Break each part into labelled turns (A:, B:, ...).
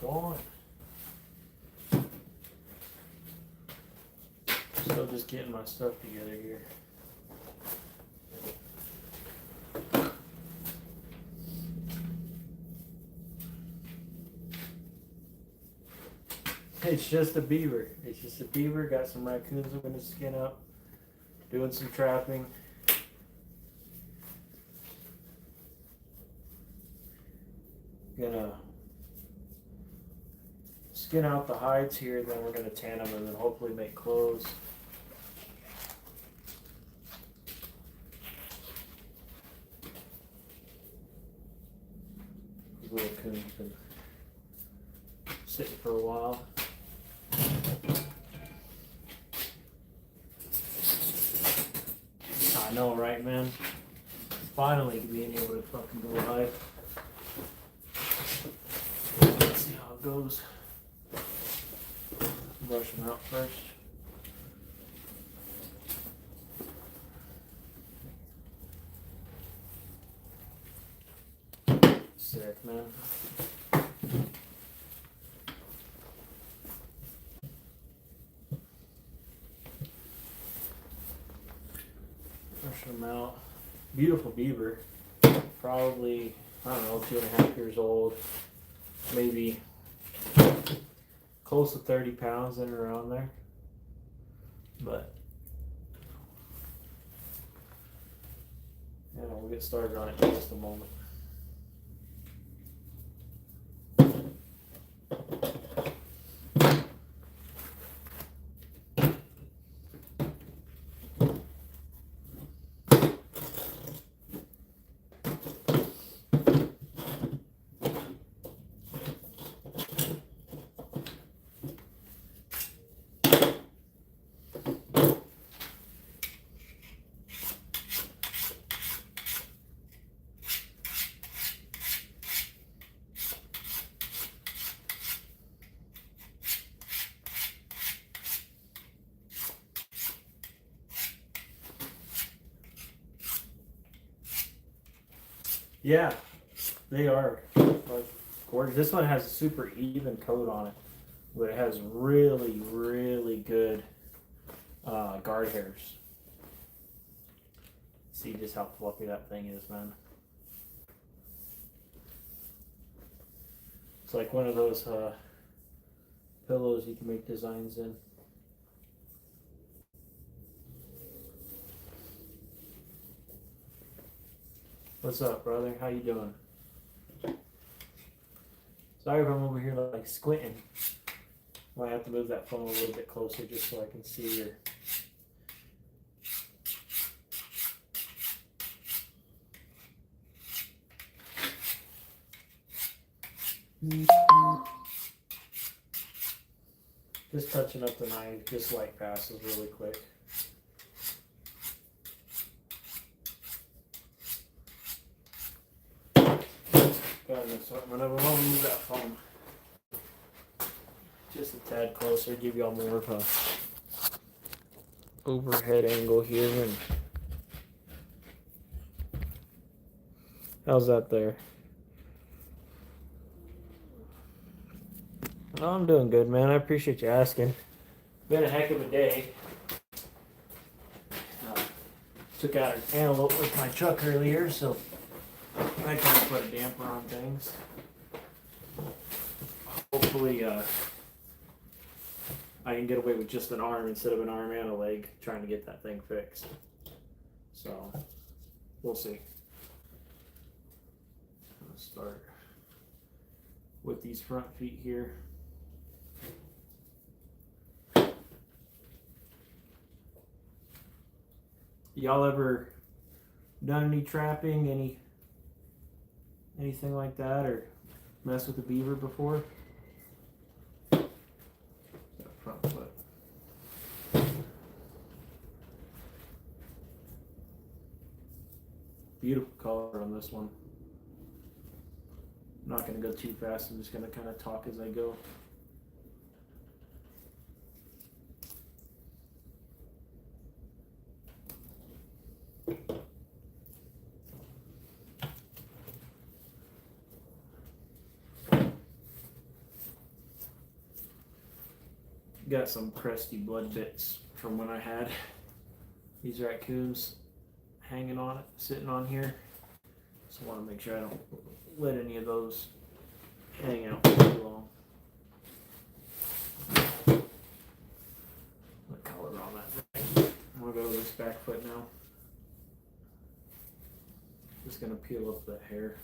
A: going. Still just getting my stuff together here. It's just a beaver. It's just a beaver. Got some raccoons I'm gonna skin up. Doing some trapping. Gonna skin out the hides here, then we're gonna tan them and then hopefully make clothes. These little coons been sitting for a while. I know, right, man? Finally being able to fucking go live. Let's see how it goes. Brush them out first. Sick, man. Brush them out. Beautiful beaver. Probably, I don't know, 2.5 years old. Maybe close to 30 pounds in and around there. But yeah, we'll get started on it in just a moment. Yeah, they are like gorgeous. This one has a super even coat on it, but it has really, really good guard hairs. See just how fluffy that thing is, man. It's like one of those pillows you can make designs in. What's up, brother? How you doing? Sorry if I'm over here like squinting. Might have to move that phone a little bit closer just so I can see your. Just touching up the knife, just light passes really quick. So I'm gonna move that phone just a tad closer, give y'all more of a overhead angle here. And how's that there? No, I'm doing good, man. I appreciate you asking. Been a heck of a day. Took out an antelope with my truck earlier, so I kind of put a damper on things. Hopefully, I can get away with just an arm instead of an arm and a leg trying to get that thing fixed. So, we'll see. I'm gonna start with these front feet here. Y'all ever done any trapping, anything like that, or mess with a beaver before? That front foot. Beautiful color on this one. I'm not going to go too fast. I'm just going to kind of talk as I go. got some crusty blood bits from when I had these raccoons hanging on it, sitting on here. So I want to make sure I don't let any of those hang out for too long. What color on that thing? I'm gonna go to this back foot now. Just gonna peel up the hair.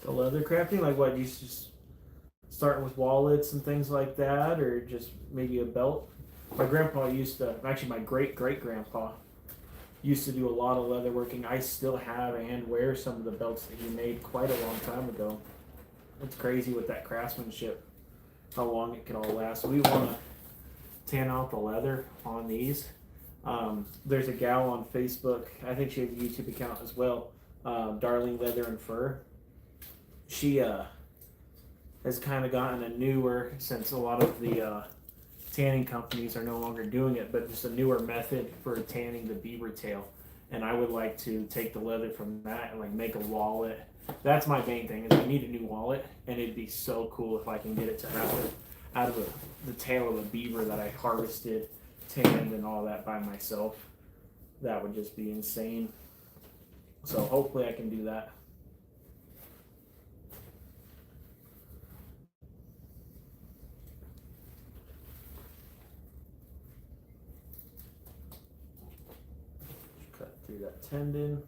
A: The leather crafting, like what, you just starting with wallets and things like that, or just maybe a belt? My grandpa used to, actually my great-great-grandpa used to do a lot of leather working. I still have and wear some of the belts that he made quite a long time ago. It's crazy with that craftsmanship, how long it can all last. We want to tan out the leather on these. There's a gal on Facebook, I think she has a YouTube account as well, Darling Leather and Fur. She has kind of gotten a newer, since a lot of the tanning companies are no longer doing it, but just a newer method for tanning the beaver tail. And I would like to take the leather from that and like make a wallet. That's my main thing, is I need a new wallet, and it'd be so cool if I can get it to have it out of the tail of a beaver that I harvested, tanned, and all that by myself. That would just be insane. So hopefully I can do that. Cut through that tendon.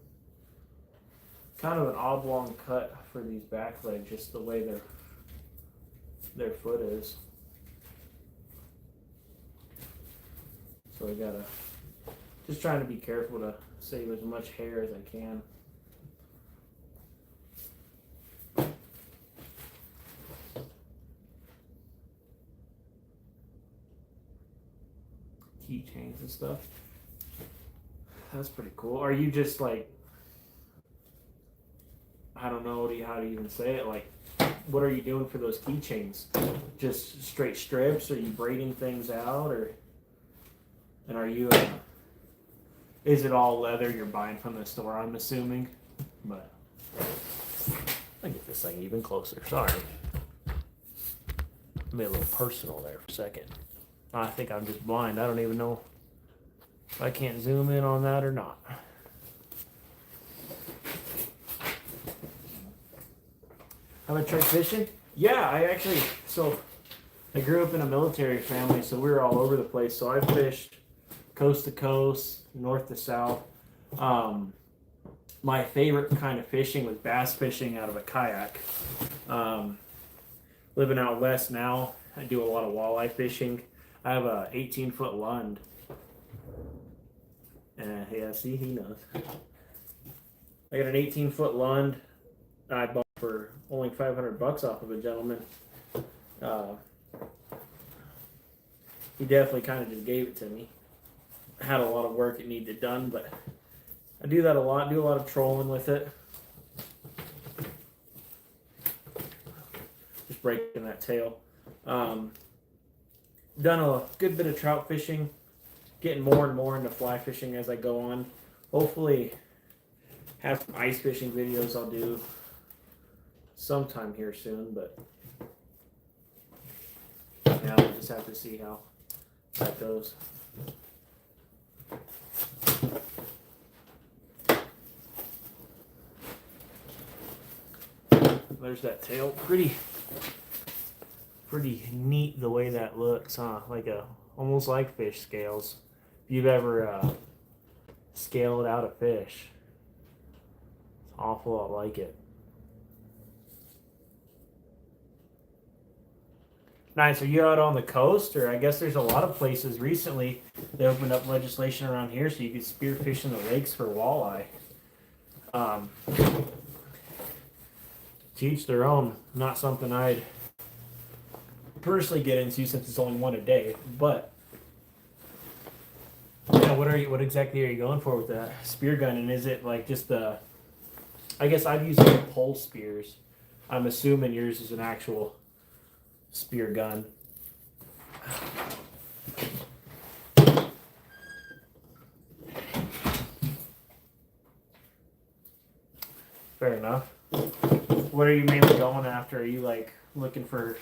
A: Kind of an oblong cut for these back legs, just the way their foot is. So I gotta, just trying to be careful to save as much hair as I can. Keychains and stuff. That's pretty cool. Are you just like, I don't know how to even say it, like, what are you doing for those keychains? Just straight strips? Are you braiding things out, or, and are you, is it all leather you're buying from the store, I'm assuming? But, I get this thing even closer, sorry. Made a little personal there for a second. I think I'm just blind, I don't even know if I can't zoom in on that or not. Have I tried fishing? Yeah, I grew up in a military family, so we were all over the place. So I fished coast to coast, north to south. My favorite kind of fishing was bass fishing out of a kayak. Living out west now, I do a lot of walleye fishing. I have a 18-foot Lund. Yeah, see, he knows. I got an 18-foot Lund I bought for only $500 off of a gentleman. He definitely kind of just gave it to me. Had a lot of work it needed done, but I do that a lot. Do a lot of trolling with it. Just breaking that tail. Done a good bit of trout fishing. Getting more and more into fly fishing as I go on. Hopefully have some ice fishing videos I'll do sometime here soon, but yeah, we'll just have to see how that goes. There's that tail. Pretty neat the way that looks, huh? Like almost like fish scales. If you've ever scaled out a fish, it's an awful lot like it. Nice. Are you out on the coast, or I guess there's a lot of places recently they opened up legislation around here so you could spearfish in the lakes for walleye. Um, to each their own. Not something I'd personally get into since it's only one a day. But yeah, what exactly are you going for with that spear gun? And is it like just the? I guess I've used pole spears. I'm assuming yours is an actual spear gun. Fair enough. What are you mainly going after? Are you like looking for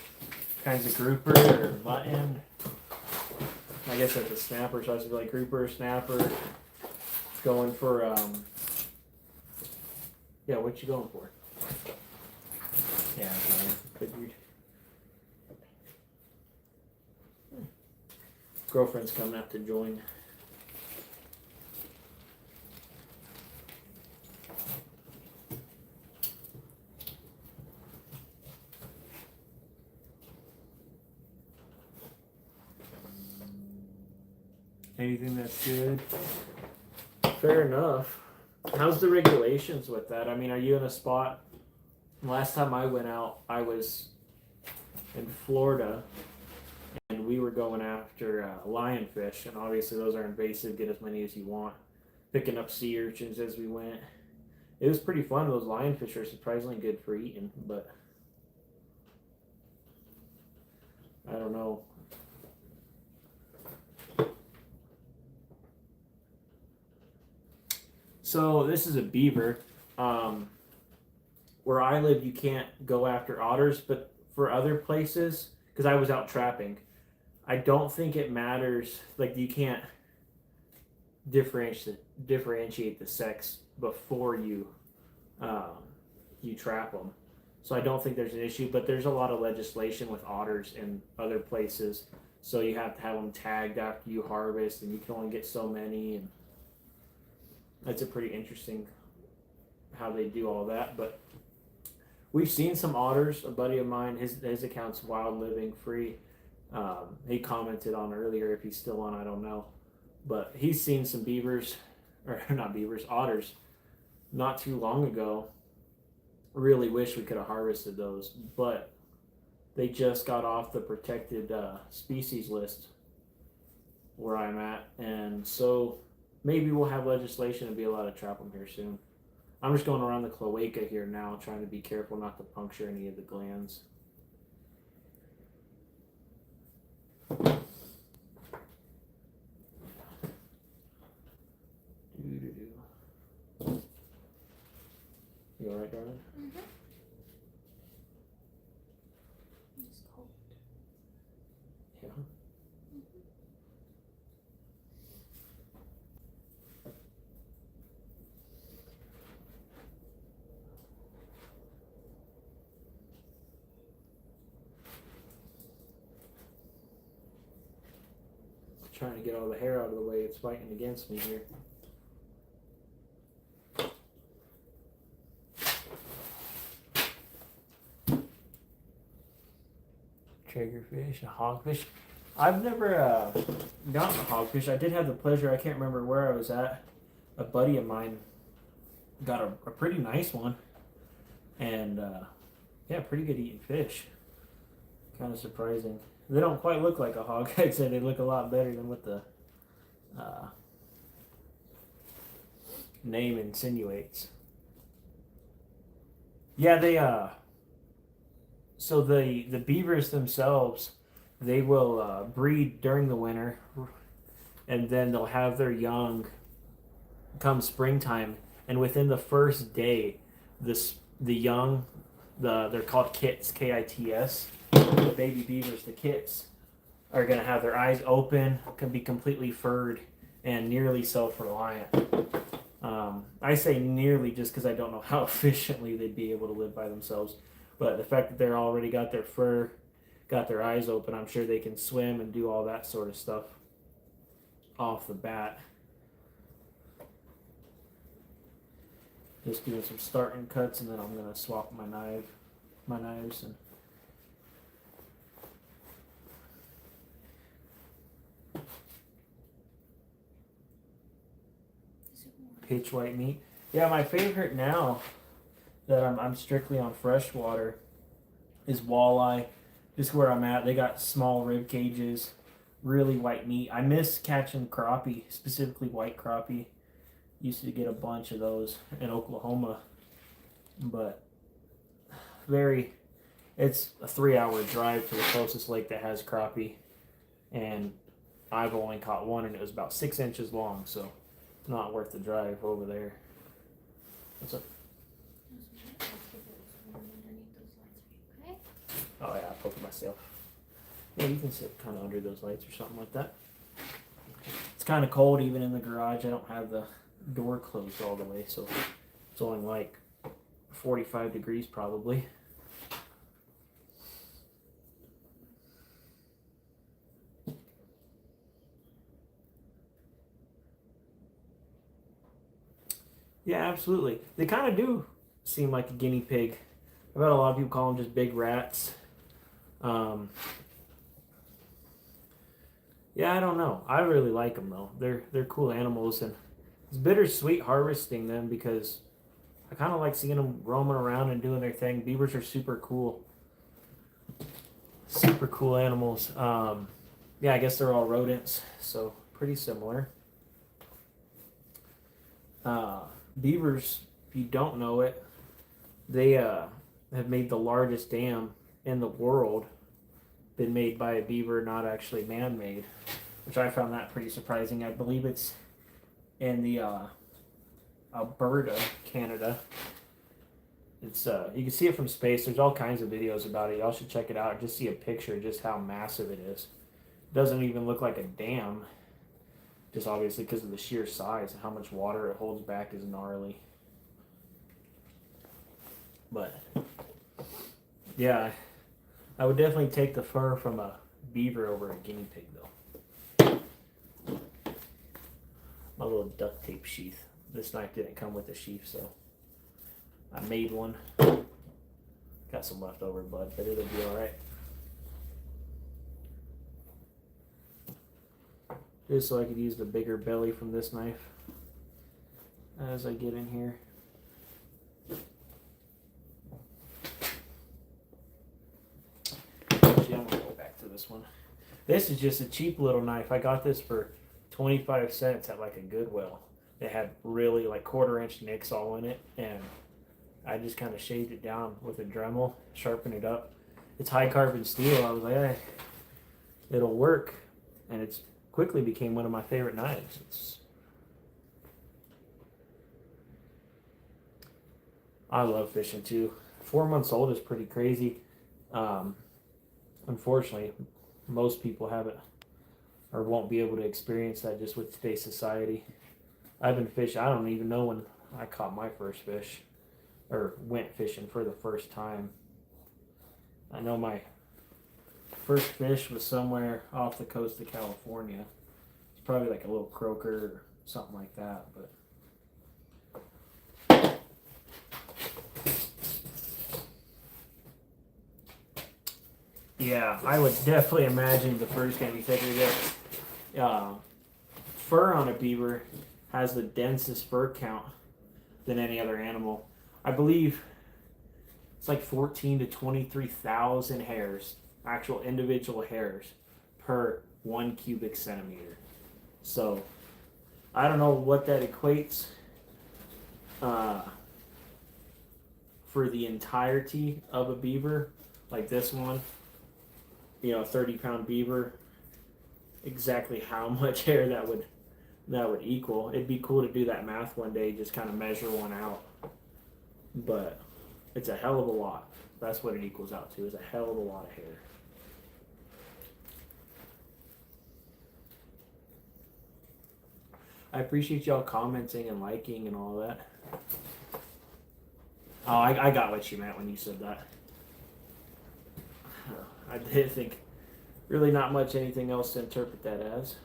A: kinds of grouper or mutton? I guess that's a snapper, so I should be like grouper, snapper. Going for yeah, what you going for? Yeah, figured. Girlfriend's coming out to join. Anything that's good? Fair enough. How's the regulations with that? I mean, are you in a spot? Last time I went out, I was in Florida, and we were going after lionfish, and obviously those are invasive. Get as many as you want. Picking up sea urchins as we went. It was pretty fun. Those lionfish are surprisingly good for eating, but I don't know. So this is a beaver. Where I live, you can't go after otters, but for other places, because I was out trapping, I don't think it matters. Like you can't differentiate the sex before you you trap them. So I don't think there's an issue. But there's a lot of legislation with otters in other places. So you have to have them tagged after you harvest, and you can only get so many. And that's a pretty interesting how they do all that. But we've seen some otters. A buddy of mine, his account's Wild Living Free. He commented on earlier, if he's still on, I don't know. But he's seen some beavers, or not beavers, otters, not too long ago. Really wish we could have harvested those, but they just got off the protected species list where I'm at, and so maybe we'll have legislation to be allowed to trap them here soon. I'm just going around the cloaca here now, trying to be careful not to puncture any of the glands. You alright, darling?
B: Mm-hmm. It's cold.
A: Yeah. Trying to get all the hair out of the way. It's fighting against me here. Triggerfish, a hogfish. I've never gotten a hogfish. I did have the pleasure. I can't remember where I was at. A buddy of mine got a pretty nice one, and yeah, pretty good eating fish. Kind of surprising. They don't quite look like a hog. I'd say they look a lot better than what the name insinuates. Yeah, they so the beavers themselves, they will breed during the winter, and then they'll have their young come springtime, and within the first day, the young, they're called kits, KITS. The baby beavers, the kits, are going to have their eyes open, can be completely furred, and nearly self-reliant. I say nearly just because I don't know how efficiently they'd be able to live by themselves. But the fact that they're already got their fur, got their eyes open, I'm sure they can swim and do all that sort of stuff off the bat. Just doing some starting cuts, and then I'm going to swap my knives and pitch white meat. Yeah, my favorite now that I'm strictly on freshwater is walleye. Just where I'm at, they got small rib cages, really white meat. I miss catching crappie, specifically white crappie. Used to get a bunch of those in Oklahoma, but it's a 3-hour drive to the closest lake that has crappie, and I've only caught one, and it was about 6 inches long, so not worth the drive over there. What's up?
B: Okay.
A: Oh yeah, I poked myself. Yeah, you can sit kind of under those lights or something like that. It's kind of cold even in the garage. I don't have the door closed all the way, so it's only like 45 degrees probably. Yeah, absolutely. They kind of do seem like a guinea pig. I've had a lot of people call them just big rats. Yeah, I don't know. I really like them though. They're cool animals, and it's bittersweet harvesting them because I kind of like seeing them roaming around and doing their thing. Beavers are super cool animals. Yeah, I guess they're all rodents, so pretty similar. Beavers, if you don't know it, they have made the largest dam in the world. Been made by a beaver, not actually man-made, which I found that pretty surprising. I believe it's in the Alberta, Canada. It's you can see it from space. There's all kinds of videos about it. Y'all should check it out. Just see a picture of just how massive it is. It doesn't even look like a dam. Just obviously because of the sheer size and how much water it holds back is gnarly. But yeah, I would definitely take the fur from a beaver over a guinea pig though. My little duct tape sheath. This knife didn't come with a sheath, so I made one. Got some leftover blood, but it'll be alright. Just so I could use the bigger belly from this knife as I get in here. Actually, I'm gonna go back to this one. This is just a cheap little knife. I got this for 25 cents at like a Goodwill. It had really like 1/4-inch nicks all in it, and I just kind of shaved it down with a Dremel, sharpened it up. It's high carbon steel. I was like, hey, it'll work, and it's quickly became one of my favorite knives. I love fishing too. 4 months old is pretty crazy. Unfortunately, most people haven't or won't be able to experience that just with today's society. I've been fishing. I don't even know when I caught my first fish or went fishing for the first time. I know my first fish was somewhere off the coast of California. It's probably like a little croaker or something like that, but yeah, I would definitely imagine the fur's gonna be thicker. Fur on a beaver has the densest fur count than any other animal. I believe it's like 14 to 23,000 hairs, actual individual hairs, per 1 cubic centimeter. So I don't know what that equates for the entirety of a beaver, like this one, 30-pound beaver, exactly how much hair that would equal. It'd be cool to do that math one day, just kind of measure one out. But it's a hell of a lot. That's what it equals out to, is a hell of a lot of hair. I appreciate y'all commenting and liking and all that. Oh, I got what you meant when you said that. I did think really not much anything else to interpret that as.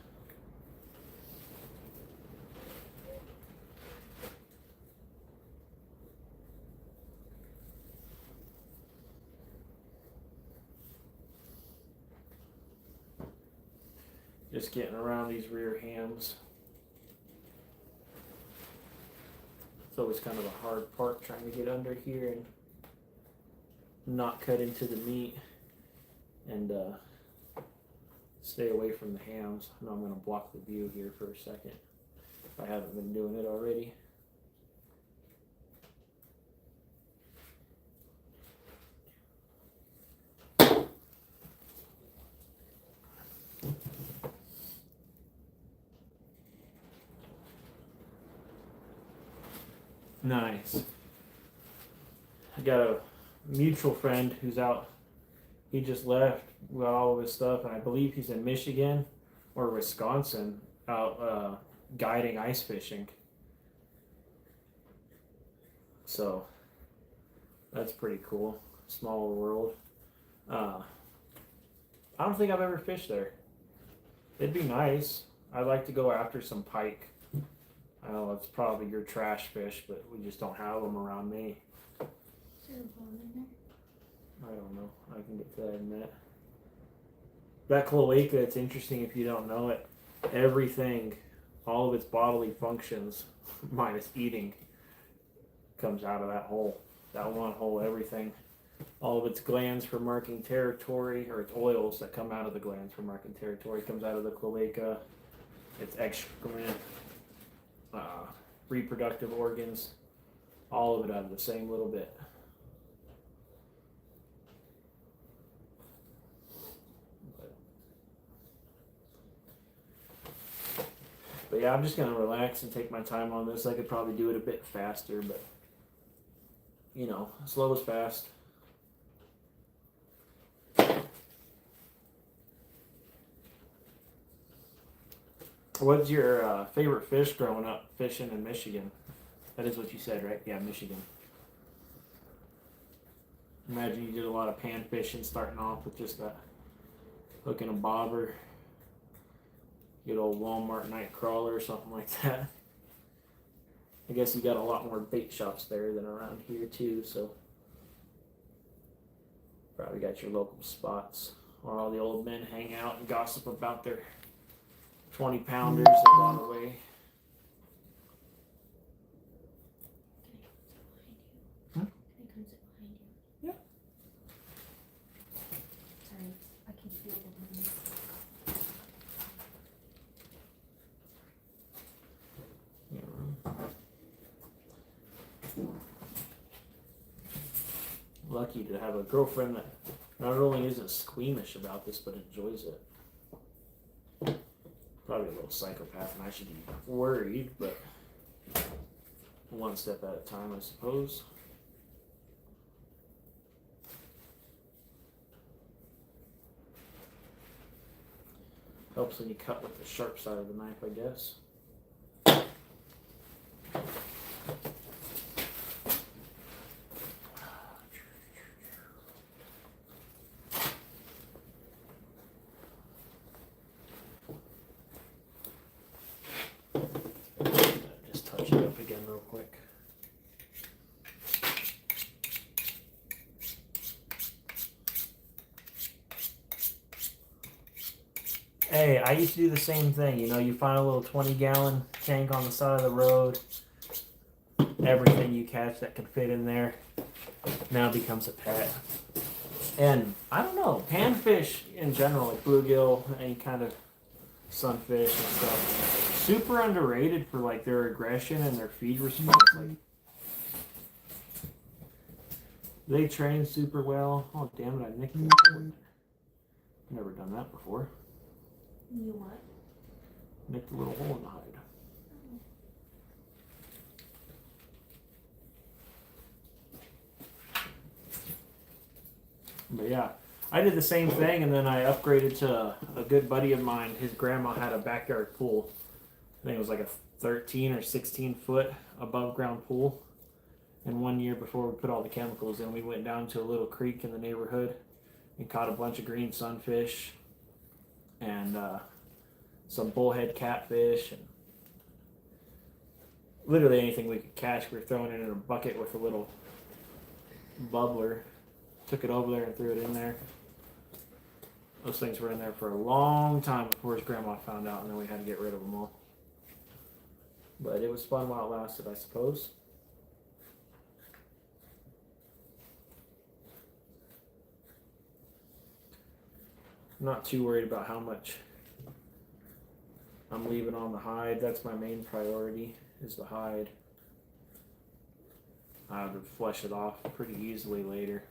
A: Just getting around these rear hams. It's always kind of a hard part trying to get under here and not cut into the meat and stay away from the hams. I know I'm going to block the view here for a second if I haven't been doing it already. Nice. I got a mutual friend who's out. He just left with all of his stuff, and I believe he's in Michigan or Wisconsin out guiding ice fishing. So that's pretty cool. Small world. I don't think I've ever fished there. It'd be nice. I'd like to go after some pike. I know it's probably your trash fish, but we just don't have them around me.
B: Is there a bone in there?
A: I don't know. I can get to that in a minute. That cloaca, it's interesting if you don't know it. Everything, all of its bodily functions, minus eating, comes out of that hole. That one hole, everything. All of its glands for marking territory, or its oils that come out of the glands for marking territory, comes out of the cloaca. Its excrement, reproductive organs, all of it out of the same little bit. But yeah, I'm just gonna relax and take my time on this. I could probably do it a bit faster, but you know, slow is fast. What's your favorite fish growing up fishing in Michigan? That is what you said, right? Yeah, Michigan. Imagine you did a lot of pan fishing starting off with just that hook and a bobber. Good old Walmart night crawler or something like that. I guess you got a lot more bait shops there than around here too, so probably got your local spots where all the old men hang out and gossip about their 20-pounders that got away.
B: Can I come sit behind you?
A: Yeah.
B: Sorry, I can feel the wind.
A: Lucky to have a girlfriend that not only isn't squeamish about this, but enjoys it. Probably a little psychopath, and I should be worried, but one step at a time, I suppose. Helps when you cut with the sharp side of the knife, I guess. Just touch it up again real quick. Hey, I used to do the same thing. You know, you find a little 20-gallon tank on the side of the road. Everything you catch that can fit in there now becomes a pet. And I don't know, panfish in general, like bluegill, any kind of sunfish and stuff, super underrated for like their aggression and their feed response. Like, they train super well. Oh damn it! I nicked it. Never done that before.
B: You what?
A: Nicked a little hole in the hide. But yeah, I did the same thing, and then I upgraded to a good buddy of mine. His grandma had a backyard pool. I think it was like a 13 or 16 foot above ground pool. And one year before we put all the chemicals in, we went down to a little creek in the neighborhood and caught a bunch of green sunfish and some bullhead catfish and literally anything we could catch. We were throwing it in a bucket with a little bubbler. Took it over there and threw it in there. Those things were in there for a long time before his grandma found out, and then we had to get rid of them all. But it was fun while it lasted, I suppose. I'm not too worried about how much I'm leaving on the hide. That's my main priority, is the hide. I would flush it off pretty easily later.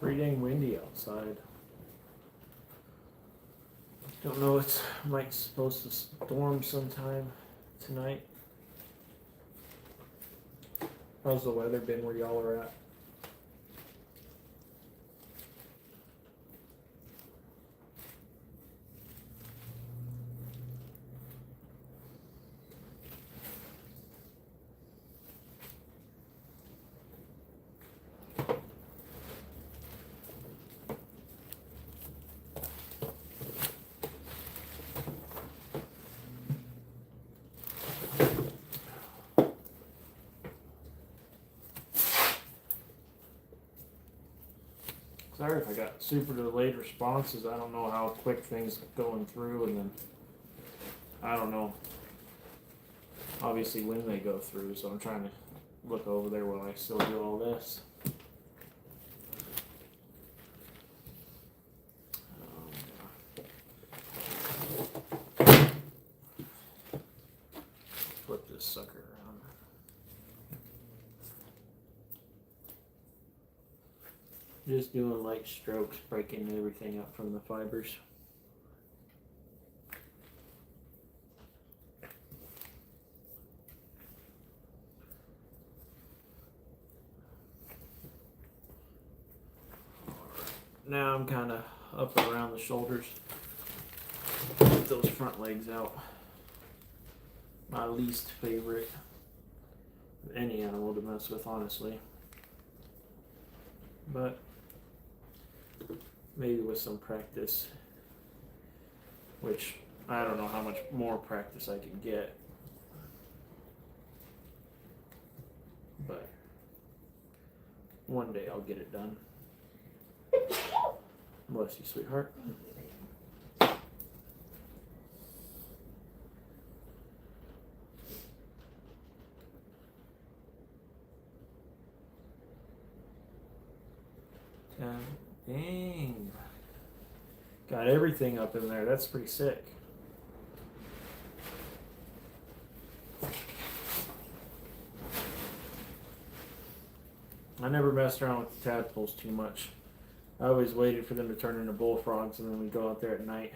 A: Pretty dang windy outside. Don't know, it's might supposed to storm sometime tonight. How's the weather been where y'all are at? Sorry if I got super delayed responses. I don't know how quick things going through, and then I don't know obviously when they go through, so I'm trying to look over there while I still do all this. Flip this sucker around. Just doing light strokes, breaking everything up from the fibers. Now I'm kind of up around the shoulders. Get those front legs out. My least favorite of any animal to mess with, honestly. But maybe with some practice, which I don't know how much more practice I can get, but one day I'll get it done. Bless you, sweetheart. Dang. Got everything up in there. That's pretty sick. I never messed around with the tadpoles too much. I always waited for them to turn into bullfrogs, and then we'd go out there at night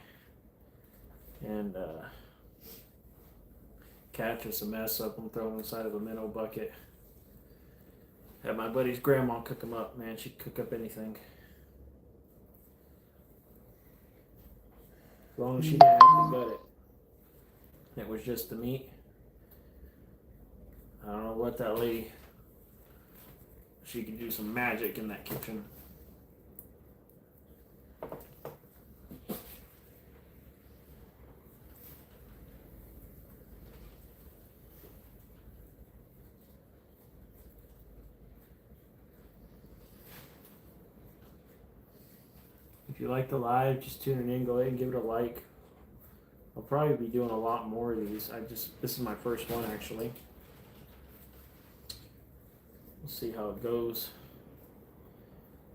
A: and catch us a mess up and throw them inside of a minnow bucket. Had my buddy's grandma cook them up. Man, she'd cook up anything. As long as she didn't have to gut it. It was just the meat. I don't know what that lady... She could do some magic in that kitchen. If you like the live, just tune it in. Go ahead and give it a like. I'll probably be doing a lot more of these. This is my first one, actually. We'll see how it goes.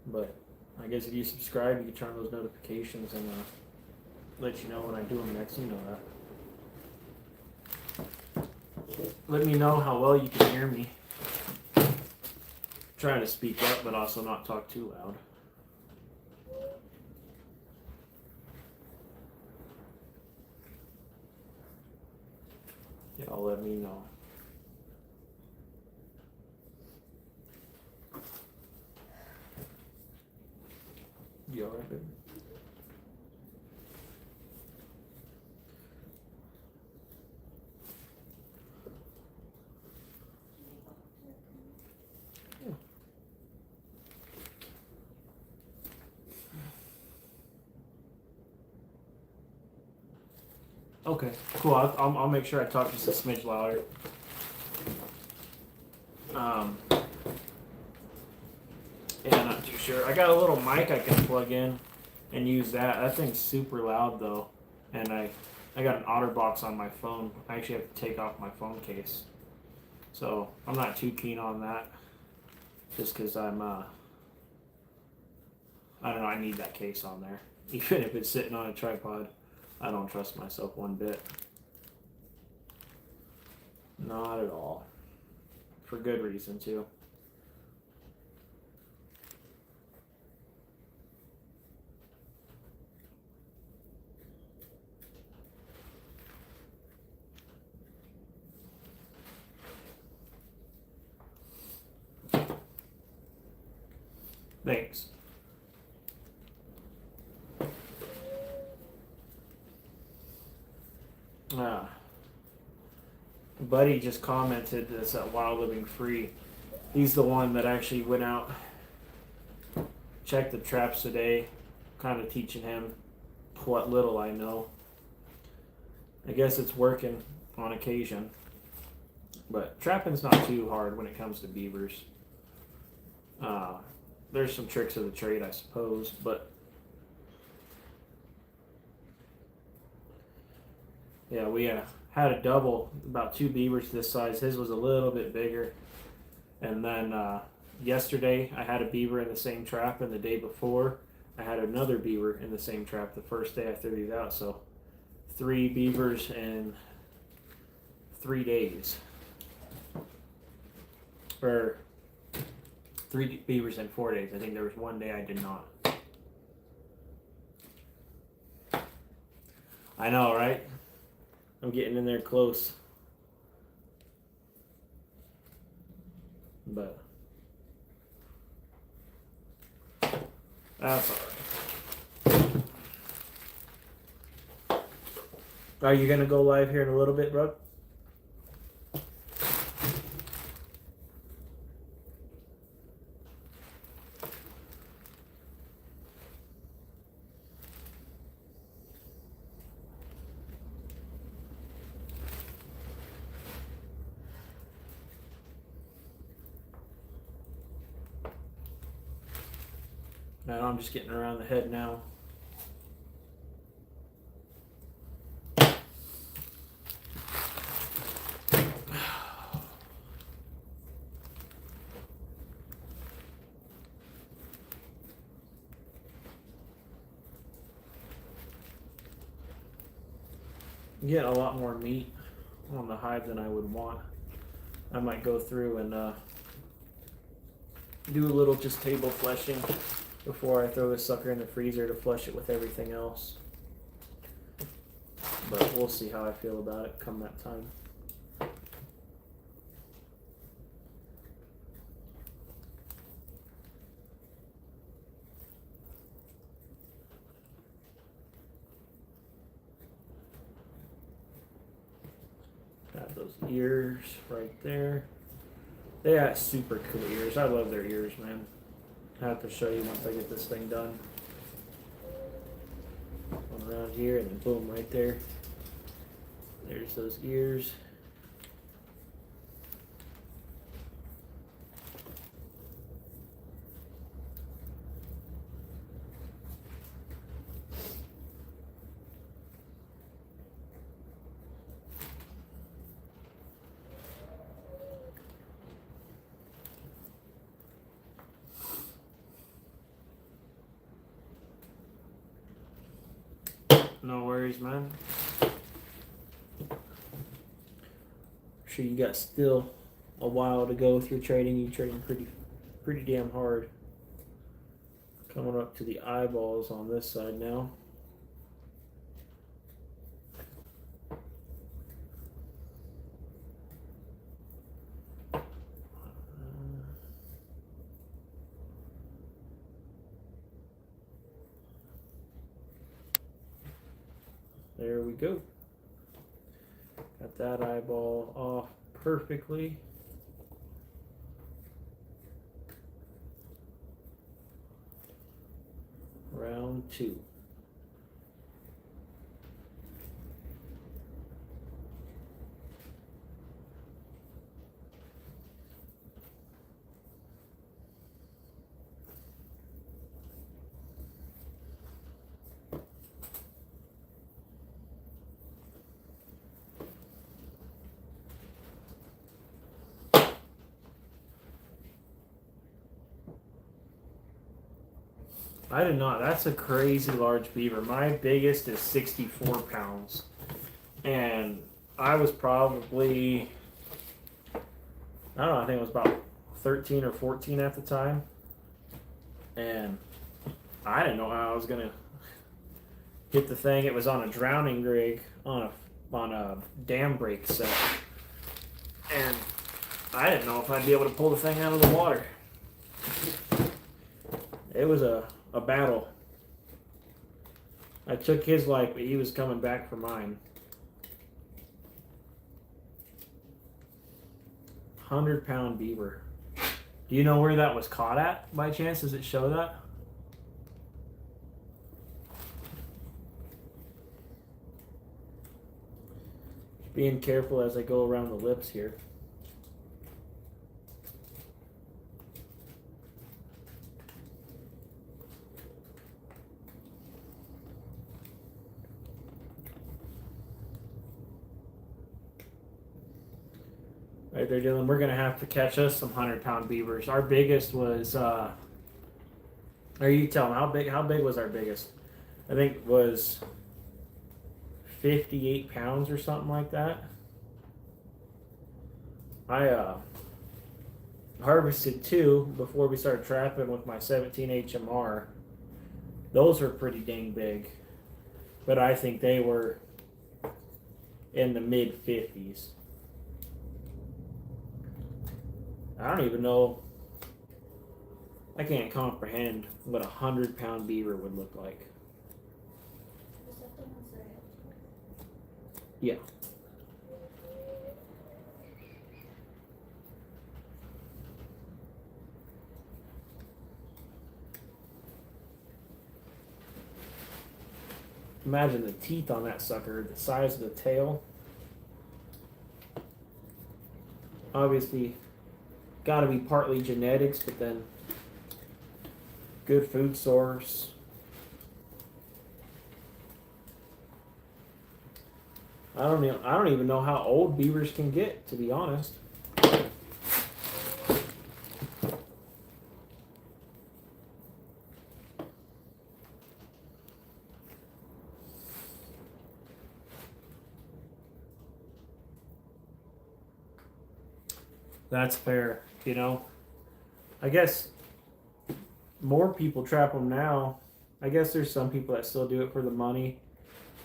A: But I guess if you subscribe, you can turn on those notifications and let you know when I do them next. You know that. Let me know how well you can hear me. Trying to speak up, but also not talk too loud. Y'all let me know. You alright, baby? Yeah. Okay, cool. I'll make sure I talk just a smidge louder. Yeah, not too sure. I got a little mic I can plug in and use that. That thing's super loud though, and I got an OtterBox on my phone. I actually have to take off my phone case, so I'm not too keen on that. Just because I'm I don't know. I need that case on there, even if it's sitting on a tripod. I don't trust myself one bit. Not at all. For good reason too. Thanks. Buddy just commented this at Wild Living Free. He's the one that actually went out, checked the traps today, kind of teaching him what little I know. I guess it's working on occasion, but trapping's not too hard when it comes to beavers. There's some tricks of the trade, I suppose, but yeah, we had a double, about 2 beavers this size. His was a little bit bigger. And then yesterday I had a beaver in the same trap, and the day before I had another beaver in the same trap the first day I threw these out. So 3 beavers in 3 days. Or 3 beavers in 4 days. I think there was one day I did not. I know, right? I'm getting in there close. But that's alright. Are you gonna go live here in a little bit, bro? No, I'm just getting around the head now. Get a lot more meat on the hide than I would want. I might go through and do a little just table fleshing before I throw this sucker in the freezer to flush it with everything else. But we'll see how I feel about it come that time. Got those ears right there. They got super cool ears. I love their ears, man. I have to show you once I get this thing done. One around here and then boom, right there. There's those ears. No worries, man. Sure, you got still a while to go with your trading. You're trading pretty damn hard. Coming up to the eyeballs on this side now. There we go. Got that eyeball off perfectly. Round 2. I did not. That's a crazy large beaver. My biggest is 64 pounds. And I was probably, I don't know, I think it was about 13 or 14 at the time. And I didn't know how I was going to hit the thing. It was on a drowning rig on a dam brake set. And I didn't know if I'd be able to pull the thing out of the water. It was a battle. I took his life, but he was coming back for mine. 100-pound beaver. Do you know where that was caught at by chance? Does it show that? Being careful as I go around the lips here. Right there, Dylan. We're gonna have to catch us some 100-pound beavers. Our biggest was. Or you tell them how big? How big was our biggest? I think it was 58 pounds or something like that. I harvested 2 before we started trapping with my 17 HMR. Those are pretty dang big, but I think they were in the mid 50s. I don't even know. I can't comprehend what a 100-pound beaver would look like.
B: Is that the ones that I have?
A: Yeah. Imagine the teeth on that sucker, the size of the tail. Obviously, got to be partly genetics, but then good food source. I don't even know how old beavers can get, to be honest. That's fair, you know. I guess more people trap them now. I guess there's some people that still do it for the money.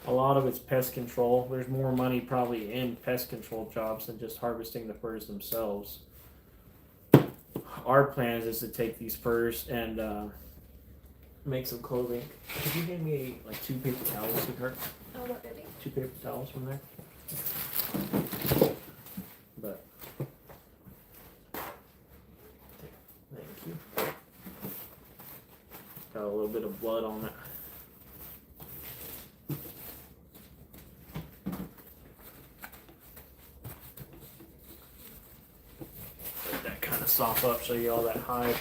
A: A lot of it's pest control. There's more money probably in pest control jobs than just harvesting the furs themselves. Our plan is to take these furs and make some clothing. Could you give me like 2 paper towels, sweetheart?
B: Oh, what, ready?
A: 2 paper towels from there. But thank you. Got a little bit of blood on that. Let that kind of soften up, show you all that hide.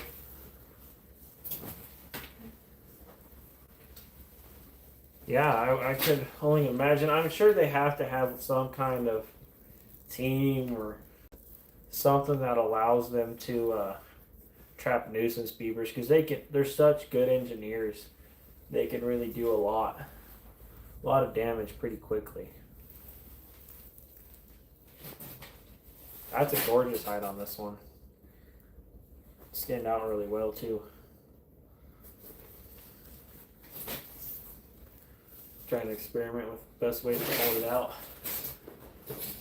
A: Yeah, I could only imagine. I'm sure they have to have some kind of team or something that allows them to trap nuisance beavers, because they're such good engineers. They can really do a lot of damage pretty quickly. That's a gorgeous hide on this one. Stand out really well too. Trying to experiment with the best way to hold it out.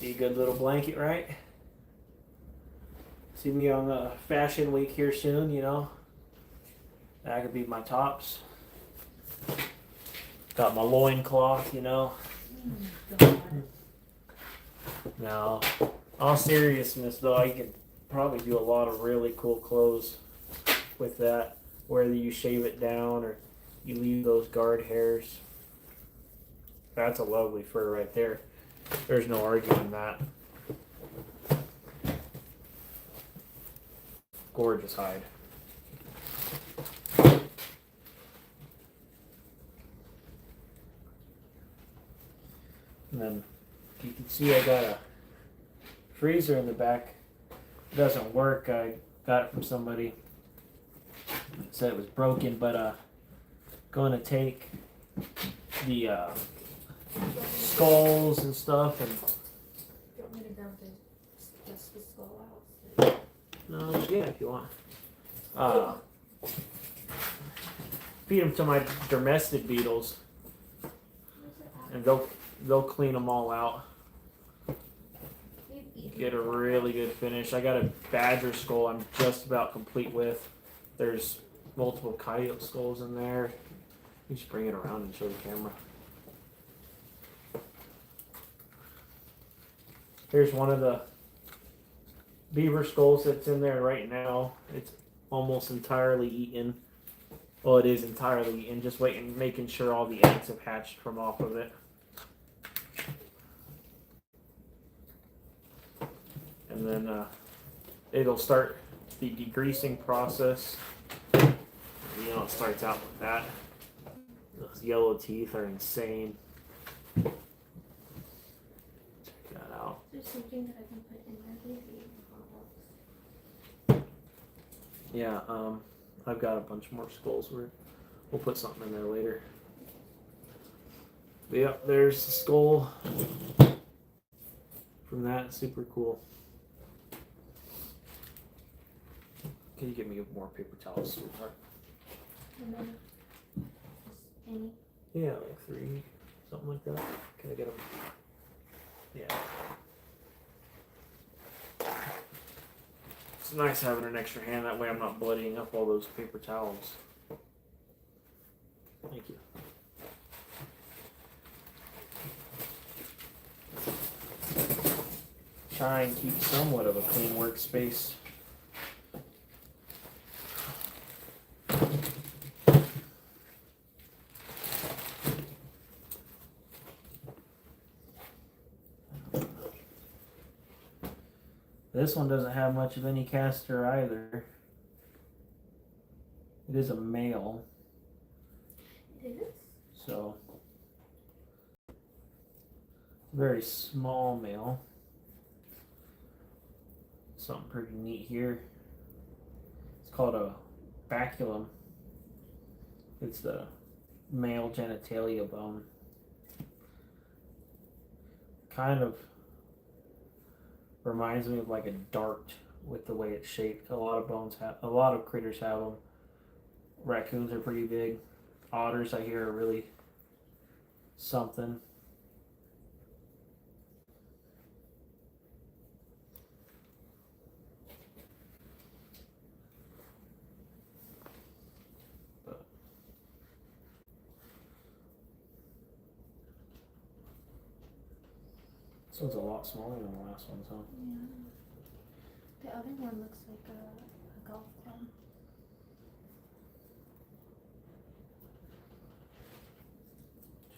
A: Be a good little blanket, right? See me on the fashion week here soon, you know. That could be my tops. Got my loincloth, you know. Now, all seriousness though, I could probably do a lot of really cool clothes with that. Whether you shave it down or you leave those guard hairs. That's a lovely fur right there. There's no arguing that. Gorgeous hide. And then you can see I got a freezer in the back. It doesn't work. I got it from somebody. Said it was broken, but going to take the skulls and stuff and.
B: Do you want me to grab just the skull out?
A: No, yeah, if you want. Feed them to my domestic beetles, and they'll clean them all out. Get a really good finish. I got a badger skull I'm just about complete with. There's multiple coyote skulls in there. You just bring it around and show the camera. Here's one of the beaver skulls that's in there right now. It's almost entirely eaten. Well, it is entirely eaten. Just waiting, making sure all the eggs have hatched from off of it. And then it'll start the degreasing process. You know, it starts out with that. Those yellow teeth are insane. Check that out.
B: There's something that I can put in there, maybe.
A: Yeah, I've got a bunch more skulls. We'll put something in there later. But yeah, there's the skull from that. Super cool. Can you give me more paper towels, sweetheart?
B: And then any?
A: Yeah, like 3, something like that. Can I get them? Yeah. It's nice having an extra hand. That way I'm not bloodying up all those paper towels. Thank you. Try and keep somewhat of a clean workspace. This one doesn't have much of any caster either. It is a male.
B: It is?
A: So, very small male. Something pretty neat here. It's called a baculum. It's the male genitalia bone. Kind of reminds me of like a dart with the way it's shaped. A lot of critters have them. Raccoons are pretty big. Otters, I hear, are really something. But this one's a lot smaller than the last one, huh?
B: Yeah. The other one looks like a golf club.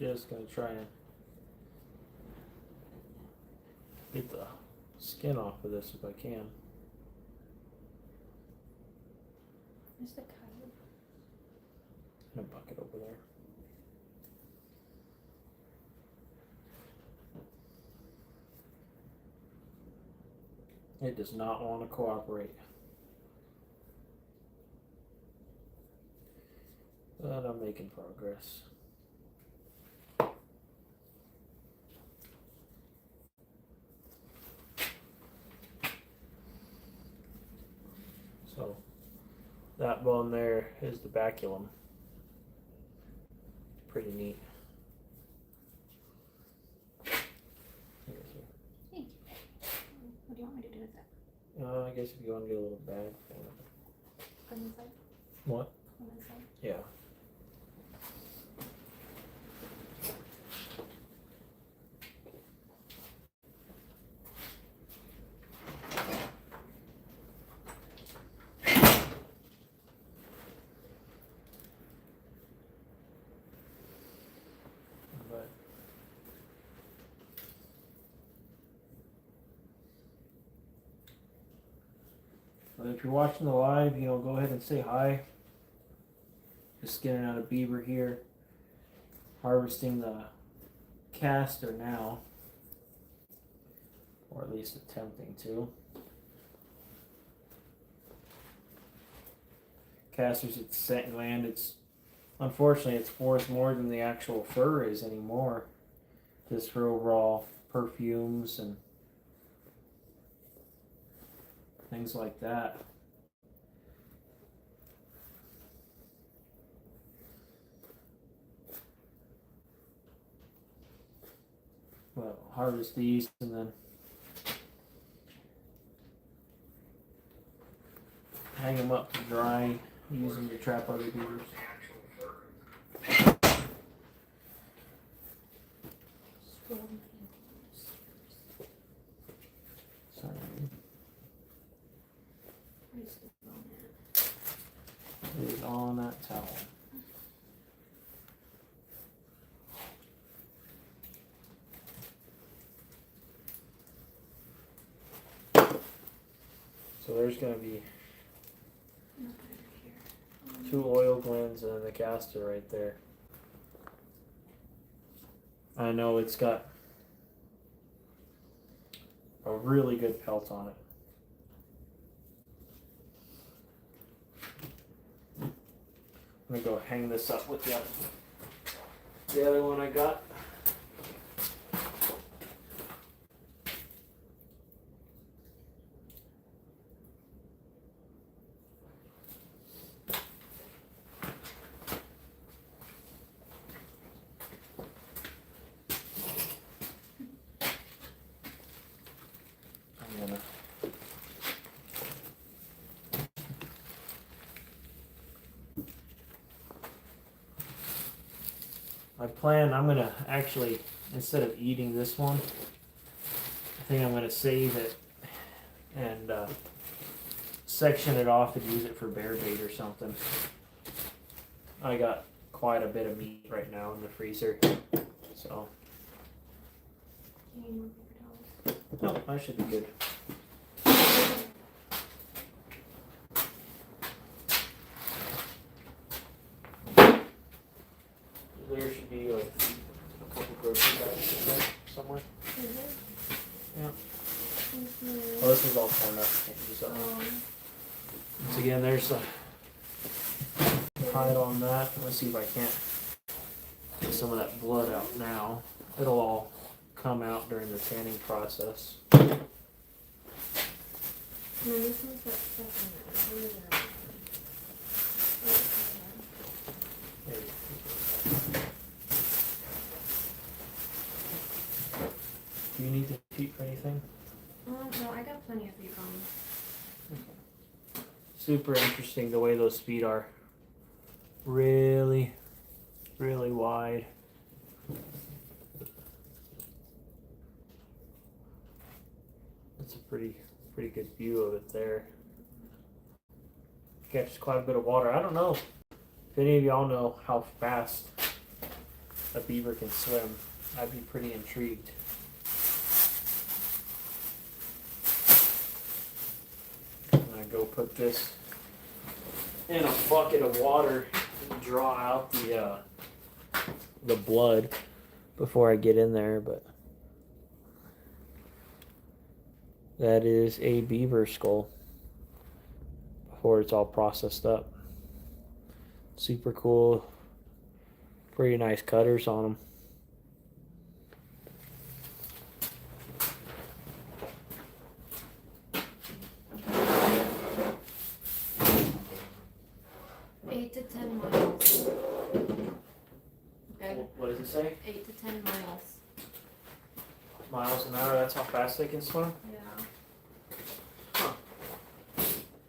A: Just gonna try and get the skin off of this if I can.
B: There's the coyote.
A: In a bucket over there. It does not want to cooperate. But I'm making progress. So that bone there is the baculum. Pretty neat.
B: Hey, what do you want me to do with that?
A: I guess if you want to get a little bag for it.
B: Put it inside?
A: What?
B: Put it inside?
A: Yeah. But if you're watching the live, go ahead and say hi. Just getting out of Beaver here. Harvesting the caster now. Or at least attempting to. Caster's at scent gland. It's Unfortunately, it's worth more than the actual fur is anymore. Just for overall perfumes and things like that. Well, harvest these and then hang them up to dry, use them to trap other beavers. Sorry. It is on that towel. So there's going to be 2 oil glands and the castor right there. I know it's got a really good pelt on it. I'm going to go hang this up with the other one I got. I'm gonna actually, instead of eating this one, I think I'm gonna save it and section it off and use it for bear bait or something. I got quite a bit of meat right now in the freezer, so. No, I should be good. There should be like a couple grocery bags in there somewhere. Yeah. Oh, this is all torn up. Can't use that one. Once again, there's a hide on that. Let's see if I can't get some of that blood out now. It'll all come out during the tanning process.
B: No, this one's got stuff in it.
A: Do you need to cheat for anything?
B: No, I got plenty of beef on.
A: Okay. Super interesting the way those feet are. Really, really wide. That's a pretty good view of it there. Catches quite a bit of water. I don't know if any of y'all know how fast a beaver can swim. I'd be pretty intrigued. I'm gonna go put this in a bucket of water and draw out the blood before I get in there, but that is a beaver skull before it's all processed up. Super cool. Pretty nice cutters on them. What does it say?
B: 8 to 10 miles.
A: Miles an hour, that's how fast they can swim?
B: Yeah.
A: Huh.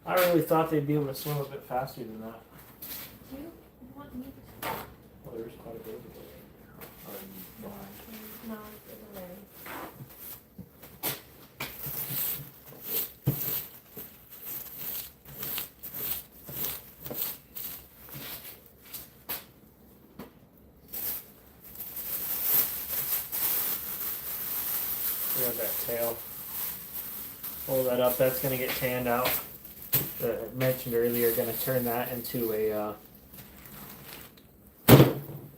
A: I really thought they'd be able to swim a bit faster than that.
B: Do you want me to?
A: Well, there's quite a bit of it.
B: No, it's over there.
A: Grab that tail. Pull that up. That's going to get tanned out. I mentioned earlier, going to turn that into a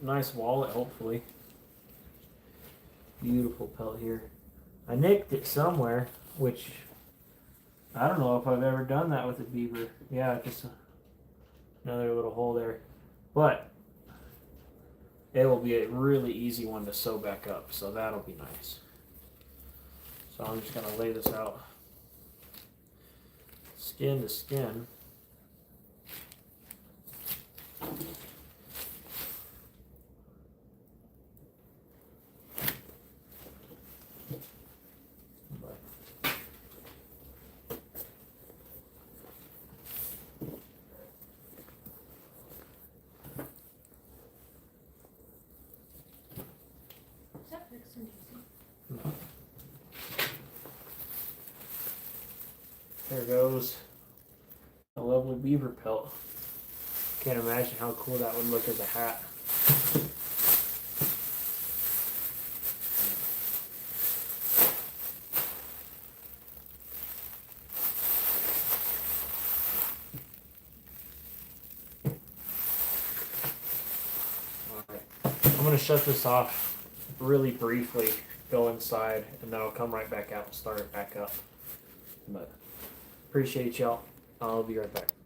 A: nice wallet, hopefully. Beautiful pelt here. I nicked it somewhere, which I don't know if I've ever done that with a beaver. Yeah, just another little hole there. But it will be a really easy one to sew back up. So that'll be nice. So I'm just gonna lay this out skin to skin.
B: That looks amazing.
A: There goes a lovely beaver pelt. Can't imagine how cool that would look as a hat. Alright, I'm going to shut this off really briefly, go inside, and then I'll come right back out and start it back up. But appreciate y'all. I'll be right back.